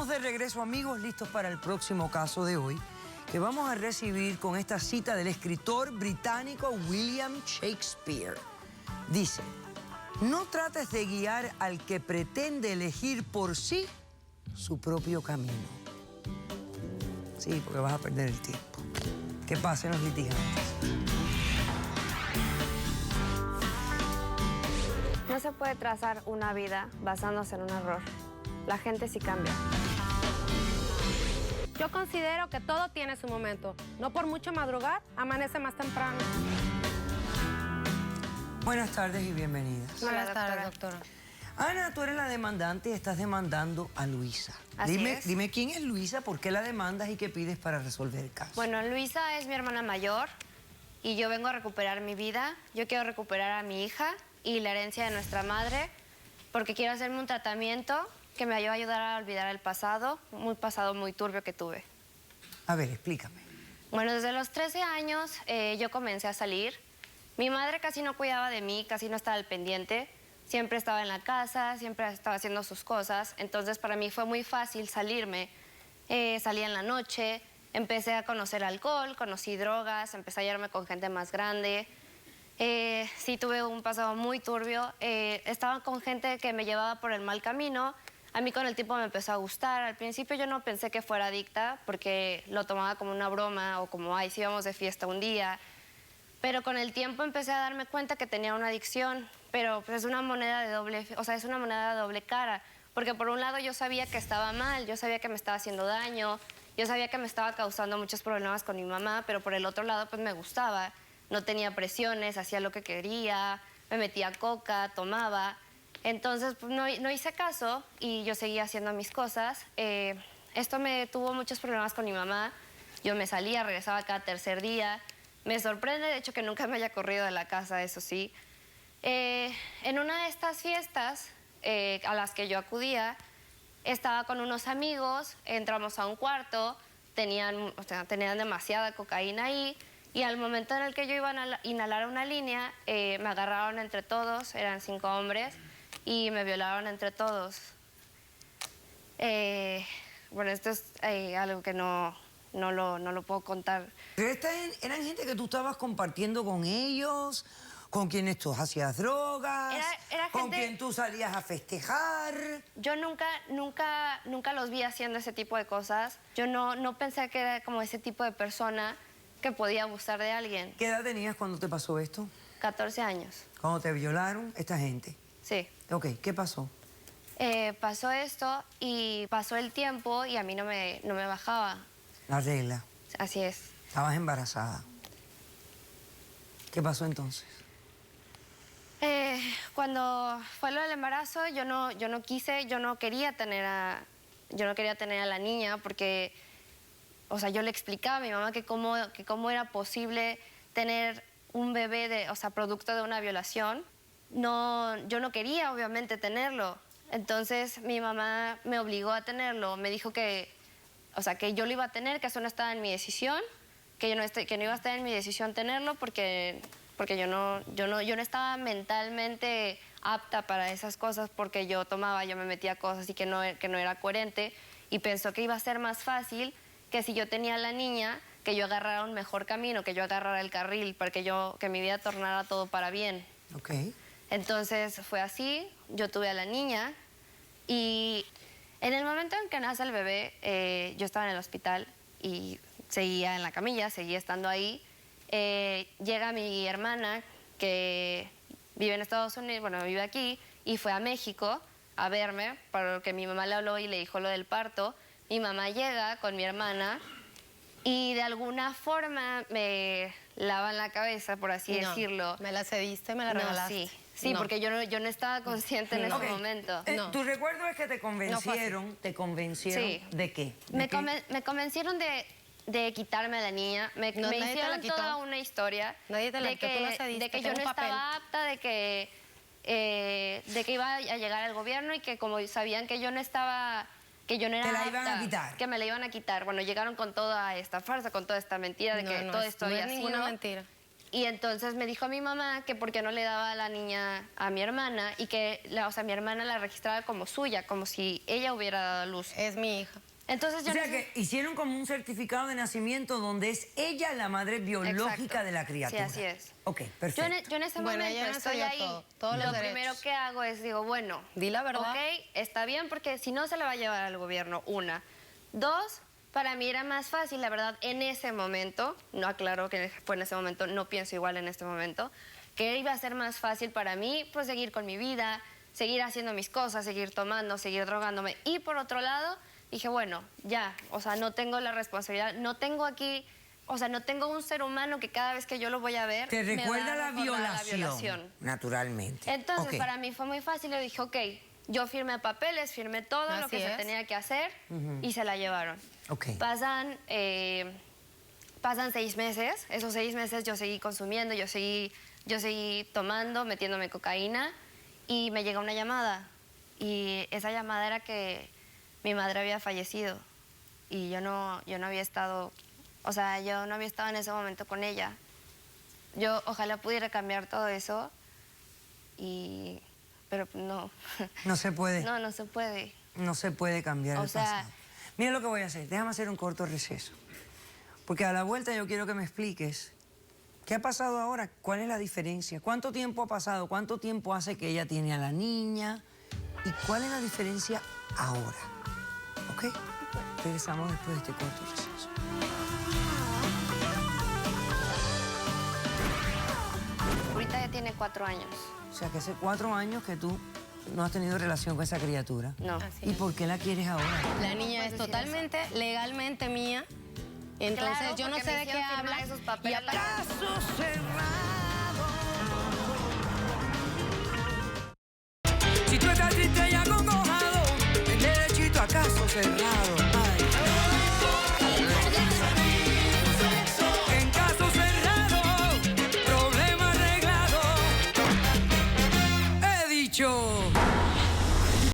Estamos de regreso, amigos, listos para el próximo caso de hoy, que vamos a recibir con esta cita del escritor británico William Shakespeare. Dice: no trates de guiar al que pretende elegir por sí su propio camino. Sí, porque vas a perder el tiempo. Que pasen los litigantes. No se puede trazar una vida basándose en un error. La gente sí cambia. Yo considero que todo tiene su momento. No por mucho madrugar, amanece más temprano. Buenas tardes y bienvenidas. Buenas tardes, doctora. Ana, tú eres la demandante y estás demandando a Luisa. Así es. Dime quién es Luisa, por qué la demandas y qué pides para resolver el caso. Bueno, Luisa es mi hermana mayor y yo vengo a recuperar mi vida. Yo quiero recuperar a mi hija y la herencia de nuestra madre porque quiero hacerme un tratamiento que me va a ayudar a olvidar el pasado muy turbio que tuve. A ver, explícame. Bueno, desde los 13 años yo comencé a salir. Mi madre casi no cuidaba de mí, casi no estaba al pendiente. Siempre estaba en la casa, siempre estaba haciendo sus cosas. Entonces, para mí fue muy fácil salirme. Salía en la noche, empecé a conocer alcohol, conocí drogas, empecé a hallarme con gente más grande. Sí tuve un pasado muy turbio. Estaba con gente que me llevaba por el mal camino. A mí con el tiempo me empezó a gustar. Al principio yo no pensé que fuera adicta porque lo tomaba como una broma o como, ay, sí íbamos de fiesta un día. Pero con el tiempo empecé a darme cuenta que tenía una adicción. Pero pues, es una moneda de doble, es una moneda de doble cara. Porque por un lado yo sabía que estaba mal, yo sabía que me estaba haciendo daño, yo sabía que me estaba causando muchos problemas con mi mamá, pero por el otro lado pues me gustaba. No tenía presiones, hacía lo que quería, me metía coca, tomaba. Entonces pues, no hice caso y yo seguía haciendo mis cosas. Esto me tuvo muchos problemas con mi mamá. Yo me salía, regresaba cada tercer día. Me sorprende, de hecho, que nunca me haya corrido de la casa, eso sí. En una de estas fiestas a las que yo acudía, estaba con unos amigos, entramos a un cuarto, tenían demasiada cocaína ahí, y al momento en el que yo iba a inhalar una línea, me agarraron entre todos, eran 5 hombres, y me violaron entre todos. Bueno, esto es algo que no lo puedo contar. ¿Pero eran gente que tú estabas compartiendo con ellos, con quienes tú hacías drogas, Era con gente... quien tú salías a festejar? Yo nunca los vi haciendo ese tipo de cosas. Yo no pensé que era como ese tipo de persona que podía abusar de alguien. ¿Qué edad tenías cuando te pasó esto? 14 años. Cuando te violaron esta gente. Sí. Ok, ¿qué pasó? Pasó esto y pasó el tiempo y a mí no me bajaba. La regla. Así es. Estabas embarazada. ¿Qué pasó entonces? Cuando fue lo del embarazo, yo no quería tener a la niña porque, o sea, yo le explicaba a mi mamá que cómo era posible tener un bebé producto de una violación. Yo no quería, obviamente, tenerlo. Entonces, mi mamá me obligó a tenerlo. Me dijo que yo lo iba a tener, que eso no estaba en mi decisión, que no iba a estar en mi decisión tenerlo porque yo no estaba mentalmente apta para esas cosas porque yo me metía cosas y que no era coherente, y pensó que iba a ser más fácil que si yo tenía a la niña, que yo agarrara un mejor camino, que yo agarrara el carril, para que mi vida tornara todo para bien. Ok. Entonces fue así, yo tuve a la niña y en el momento en que nace el bebé, yo estaba en el hospital y seguía en la camilla, seguía estando ahí. Llega mi hermana, que vive en Estados Unidos, bueno, vive aquí, y fue a México a verme, porque mi mamá le habló y le dijo lo del parto. Mi mamá llega con mi hermana y de alguna forma me lavan la cabeza, por así decirlo. ¿Me la cediste, me la regalaste? Sí, porque yo no estaba consciente en ese momento. ¿Tu recuerdo es que te convencieron? ¿Te convencieron Sí. de qué? Me convencieron de quitarme a la niña. Me hicieron toda una historia. Nadie te la quitó, tú la cediste. De que yo no estaba apta, de que iba a llegar al gobierno y que como sabían que yo no estaba... que yo no era apta, ¿te la iban a quitar? Que me la iban a quitar. Bueno, llegaron con toda esta farsa, con toda esta mentira de que todo esto había sido. No es ninguna mentira. Y entonces me dijo mi mamá que por qué no le daba a la niña a mi hermana y que, o sea, mi hermana la registraba como suya, como si ella hubiera dado a luz. Es mi hija. Entonces yo O sea que hicieron como un certificado de nacimiento donde es ella la madre biológica Exacto. de la criatura. Sí, así es. Ok, perfecto. Yo en ese Bueno, momento ella no estoy sabía ahí. todos los Lo derechos. primero que hago es digo, bueno, Di la verdad. ok, está bien porque si no se la va a llevar al gobierno, una. Dos, para mí era más fácil, la verdad, en ese momento, no aclaro que fue en ese momento, no pienso igual en este momento, que iba a ser más fácil para mí, pues seguir con mi vida, seguir haciendo mis cosas, seguir tomando, seguir drogándome. Y por otro lado, dije, bueno, ya, o sea, no tengo la responsabilidad, no tengo aquí, o sea, no tengo un ser humano que cada vez que yo lo voy a ver, Te me va a recuerda la recordar violación, naturalmente. Entonces, Ok. para mí fue muy fácil, le dije, ok, yo firmé papeles, firmé todo lo Así que se es. tenía que hacer y se la llevaron. Ok. Pasan 6 meses, esos 6 meses yo seguí consumiendo, yo seguí tomando, metiéndome cocaína y me llega una llamada y esa llamada era que mi madre había fallecido y yo no había estado, o sea, yo no había estado en ese momento con ella. Yo ojalá pudiera cambiar todo eso pero no. No se puede. No se puede. No se puede cambiar O el sea- pasado. Mira lo que voy a hacer. Déjame hacer un corto receso. Porque a la vuelta yo quiero que me expliques qué ha pasado ahora, cuál es la diferencia, cuánto tiempo ha pasado, cuánto tiempo hace que ella tiene a la niña y cuál es la diferencia ahora. ¿Ok? Regresamos después de este corto receso. Ahorita ya tiene 4 años. O sea que hace 4 años que tú no has tenido relación con esa criatura. No. Así ¿Y es. por qué la quieres ahora? La niña es totalmente, legalmente mía. Entonces Claro, yo no porque sé me de qué hicieron firmar habla. esos papeles. Y aparte- Caso cerrado. Si tú estás triste y acongojado, ven derechito a caso cerrado. Ay. En caso cerrado, problema arreglado. He dicho.